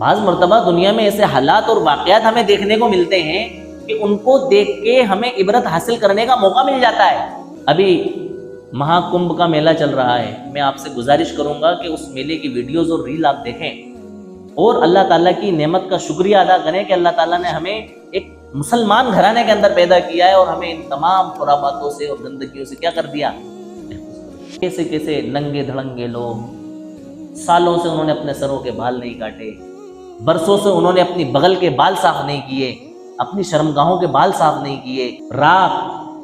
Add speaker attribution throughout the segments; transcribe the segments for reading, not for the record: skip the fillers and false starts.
Speaker 1: بعض مرتبہ دنیا میں ایسے حالات اور واقعات ہمیں دیکھنے کو ملتے ہیں کہ ان کو دیکھ کے ہمیں عبرت حاصل کرنے کا موقع مل جاتا ہے۔ ابھی مہا کمبھ کا میلہ چل رہا ہے، میں آپ سے گزارش کروں گا کہ اس میلے کی ویڈیوز اور ریل آپ دیکھیں اور اللہ تعالیٰ کی نعمت کا شکریہ ادا کریں کہ اللہ تعالیٰ نے ہمیں ایک مسلمان گھرانے کے اندر پیدا کیا ہے اور ہمیں ان تمام خرافاتوں سے اور گندگیوں سے کیا کر دیا۔ کیسے کیسے ننگے دھڑنگے لوگ، سالوں سے انہوں نے اپنے سروں کے بال نہیں کاٹے، برسوں سے انہوں نے اپنی بغل کے بال صاف نہیں کیے، اپنی شرمگاہوں کے بال صاف نہیں کیے، راکھ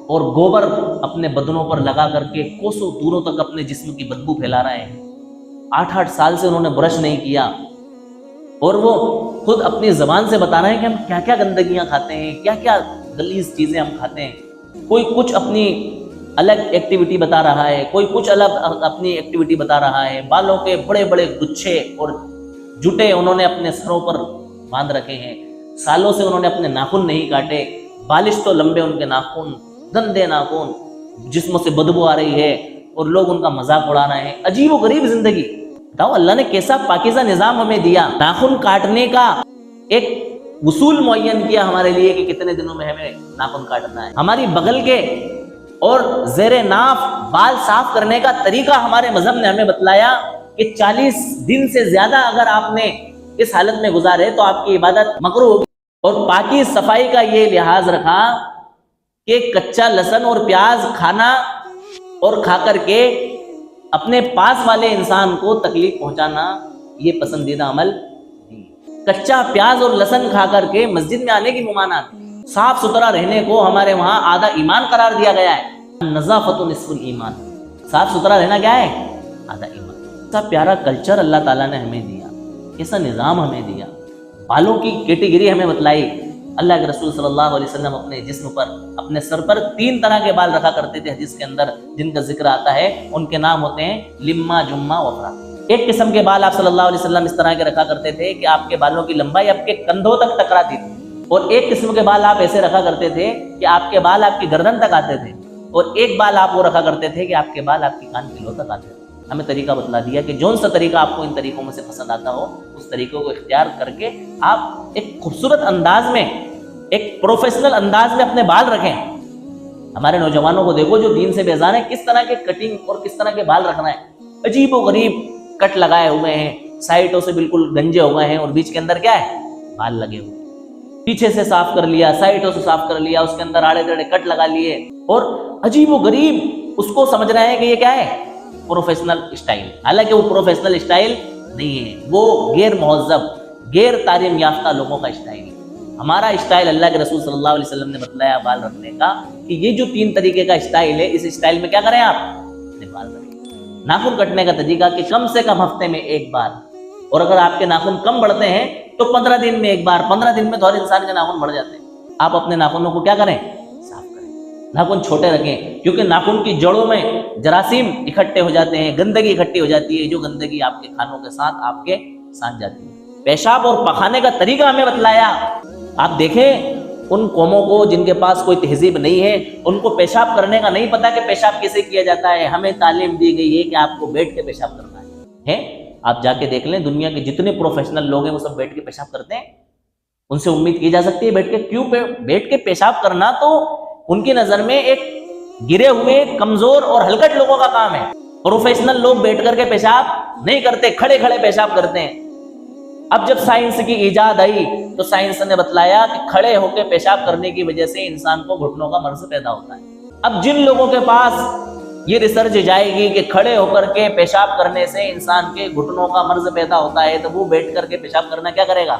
Speaker 1: اور گوبر اپنے بدنوں پر لگا کر کے کوسوں دوروں تک اپنے جسم کی بدبو پھیلا رہے ہیں۔ 8 سال سے انہوں نے برش نہیں کیا اور وہ خود اپنی زبان سے بتا رہے ہیں کہ ہم کیا کیا گندگیاں کھاتے ہیں، کیا کیا غلیظ چیزیں ہم کھاتے ہیں۔ کوئی کچھ اپنی الگ ایکٹیویٹی بتا رہا ہے، کوئی کچھ الگ اپنی ایکٹیویٹی بتا رہا ہے۔ بالوں کے بڑے بڑے گچھے اور جٹے انہوں نے اپنے سروں پر باندھ رکھے ہیں۔ سالوں سے انہوں نے اپنے ناخن نہیں کاٹے، بالش تو لمبے ان کے ناخن، گندے ناخن، جسم سے بدبو آ رہی ہے اور لوگ ان کا مذاق اڑا رہے ہیں۔ عجیب و غریب زندگی۔ بتاؤ اللہ نے کیسا پاکیزہ نظام ہمیں دیا۔ ناخن کاٹنے کا ایک اصول معین کیا ہمارے لیے کہ کتنے دنوں میں ہمیں ناخن کاٹنا ہے۔ ہماری بغل کے اور زیر ناف بال صاف کرنے کا طریقہ ہمارے مذہب نے ہمیں بتلایا کہ 40 دن سے زیادہ اگر آپ نے اس حالت میں گزارے تو آپ کی عبادت مکروہ ہوگی۔ اور پاکی صفائی کا یہ لحاظ رکھا کہ کچا لہسن اور پیاز کھانا اور کھا کر کے اپنے پاس والے انسان کو تکلیف پہنچانا یہ پسندیدہ عمل نہیں۔ کچا پیاز اور لہسن کھا کر کے مسجد میں آنے کی ممانعت۔ صاف ستھرا رہنے کو ہمارے وہاں آدھا ایمان قرار دیا گیا ہے۔ نظافت نصف الایمان، صاف ستھرا رہنا کیا ہے؟ آدھا ایمان۔ کیسا پیارا کلچر اللہ تعالیٰ نے ہمیں دیا، کیسا نظام ہمیں دیا۔ بالوں کی کیٹیگری ہمیں بتلائی۔ اللہ کے رسول صلی اللہ علیہ وسلم اپنے جسم پر، اپنے سر پر 3 طرح کے بال رکھا کرتے تھے حدیث کے اندر، جن کا ذکر آتا ہے۔ ان کے نام ہوتے ہیں لما، جمہ، وفرا۔ ایک قسم کے بال آپ صلی اللہ علیہ وسلم اس طرح کے رکھا کرتے تھے کہ آپ کے بالوں کی لمبائی آپ کے کندھوں تک ٹکراتی تھی، اور ایک قسم کے بال آپ ایسے رکھا کرتے تھے کہ آپ کے بال آپ کی گردن تک آتے تھے، اور ایک بال آپ وہ رکھا کرتے تھے کہ آپ کے بال آپ کی کان کی لو تک آتے تھے۔ ہمیں طریقہ بتلا دیا کہ جون سا طریقہ آپ کو ان طریقوں میں سے پسند آتا ہو، اس طریقوں کو اختیار کر کے آپ ایک خوبصورت انداز میں، ایک پروفیشنل انداز میں اپنے بال رکھیں۔ ہمارے نوجوانوں کو دیکھو جو دین سے بیزار ہیں، کس طرح کے کٹنگ اور کس طرح کے بال رکھنا ہے۔ عجیب و غریب کٹ لگائے ہوئے ہیں، سائٹوں سے بالکل گنجے ہو گئے ہیں، اور بیچ کے اندر کیا ہے؟ بال لگے ہوئے۔ پیچھے سے صاف کر لیا، سائٹوں سے صاف کر لیا، اس کے اندر آڑے ٹیڑھے کٹ لگا لیے، اور عجیب و غریب اس کو سمجھ رہے ہیں کہ یہ کیا ہے؟ Professional style. حالانکہ وہ پروفیشنل اسٹائل نہیں ہے، وہ غیر مہذب، غیر تعلیم یافتہ لوگوں کا اسٹائل ہے۔ ہمارا اسٹائل اللہ کے رسول صلی اللہ علیہ وسلم نے بتلایا بال رکھنے کا کہ یہ جو 3 طریقے کا اسٹائل ہے، اس اسٹائل میں کیا کریں آپ؟ اپنے بال رکھیں۔ ناخن کٹنے کا طریقہ کہ کم سے کم ہفتے میں 1 بار، اور اگر آپ کے ناخن کم بڑھتے ہیں تو 15 دن میں 1 بار۔ 15 دن میں تو ہر انسان کے ناخن بڑھ جاتے ہیں۔ آپ اپنے ناخنوں کو کیا کریں؟ صاف کریں۔ ناخن چھوٹے رکھیں، کیونکہ ناخن کی جڑوں میں جراثیم اکٹھے ہو جاتے ہیں، گندگی اکٹھی ہو جاتی ہے، جو گندگی آپ کے کھانوں کے ساتھ آپ کے ساتھ جاتی ہے۔ پیشاب اور پخانے کا طریقہ ہمیں بتلایا۔ آپ دیکھیں ان قوموں کو جن کے پاس کوئی تہذیب نہیں ہے، ان کو پیشاب کرنے کا نہیں پتا کہ پیشاب کیسے کیا جاتا ہے۔ ہمیں تعلیم دی گئی ہے کہ آپ کو بیٹھ کے پیشاب کرنا ہے۔ آپ جا کے دیکھ لیں، دنیا کے جتنے پروفیشنل لوگ ہیں وہ سب بیٹھ کے پیشاب کرتے ہیں۔ ان سے امید کی جا سکتی ہے بیٹھ کے؟ کیوں بیٹھ کے پیشاب کرنا تو ان کی نظر میں ایک گرے ہوئے، کمزور اور ہلکٹ لوگوں کا کام ہے۔ پروفیشنل لوگ بیٹھ کر کے پیشاب نہیں کرتے، کھڑے کھڑے پیشاب کرتے ہیں۔ اب جب سائنس کی ایجاد آئی تو سائنس نے بتلایا کہ کھڑے ہو کے پیشاب کرنے کی وجہ سے انسان کو گھٹنوں کا مرض پیدا ہوتا ہے۔ اب جن لوگوں کے پاس یہ ریسرچ جائے گی کہ کھڑے ہو کر کے پیشاب کرنے سے انسان کے گھٹنوں کا مرض پیدا ہوتا ہے، تو وہ بیٹھ کر کے پیشاب کرنا کیا کرے گا؟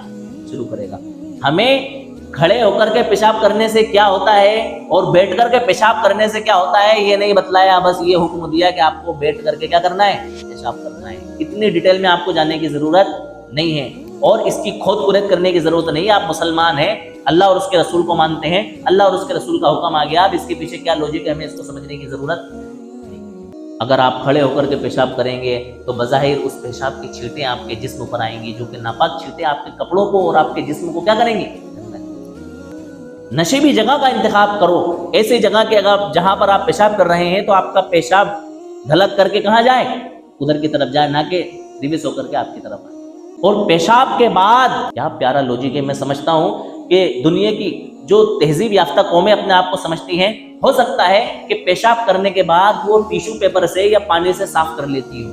Speaker 1: شروع کرے گا۔ ہمیں کھڑے ہو کر کے پیشاب کرنے سے کیا ہوتا ہے اور بیٹھ کر کے پیشاب کرنے سے کیا ہوتا ہے یہ نہیں بتلایا، بس یہ حکم دیا کہ آپ کو بیٹھ کر کے کیا کرنا ہے؟ پیشاب کرنا ہے۔ اتنی ڈیٹیل میں آپ کو جاننے کی ضرورت نہیں ہے، اور اس کی کھود پریت کرنے کی ضرورت نہیں ہے۔ آپ مسلمان ہیں، اللہ اور اس کے رسول کو مانتے ہیں، اللہ اور اس کے رسول کا حکم آ گیا، اب اس کے پیچھے کیا لوجک ہے ہمیں اس کو سمجھنے کی ضرورت نہیں۔ اگر آپ کھڑے ہو کر کے پیشاب کریں گے تو بظاہر اس پیشاب کی چھینٹیں آپ کے جسم پر آئیں گی، جو کہ ناپاک چھینٹیں آپ کے کپڑوں کو اور آپ کے جسم کو کیا کریں گی؟ نشیبی جگہ کا انتخاب کرو، ایسی جگہ کے اگر جہاں پر آپ پیشاب کر رہے ہیں تو آپ کا پیشاب دھلک کر کے کہاں جائے؟ ادھر کی طرف جائے، نہ کہ ریورس ہو کر کے آپ کی طرف آئے۔ اور پیشاب کے بعد، کیا پیارا لوجک ہے. میں سمجھتا ہوں کہ دنیا کی جو تہذیب یافتہ قومیں اپنے آپ کو سمجھتی ہیں، ہو سکتا ہے کہ پیشاب کرنے کے بعد وہ ٹیشو پیپر سے یا پانی سے صاف کر لیتی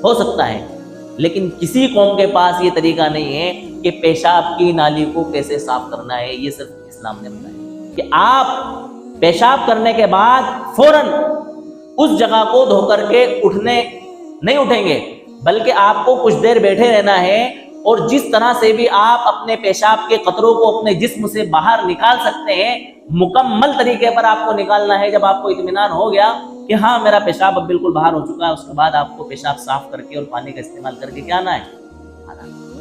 Speaker 1: ہو سکتا ہے. لیکن کسی قوم کے پاس یہ طریقہ نہیں ہے کہ پیشاب کی نالی کو کیسے صاف کرنا ہے. یہ صرف اسلام نے بتایا کہ آپ پیشاب کرنے کے بعد فوراً اس جگہ کو دھو کر کے نہیں اٹھیں گے، بلکہ آپ کو کچھ دیر بیٹھے رہنا ہے، اور جس طرح سے بھی آپ اپنے پیشاب کے قطروں کو اپنے جسم سے باہر نکال سکتے ہیں، مکمل طریقے پر آپ کو نکالنا ہے. جب آپ کو اطمینان ہو گیا کہ ہاں میرا پیشاب اب بالکل باہر ہو چکا ہے، اس کے بعد آپ کو پیشاب صاف کر کے اور پانی کا استعمال کر کے کیا آنا ہے،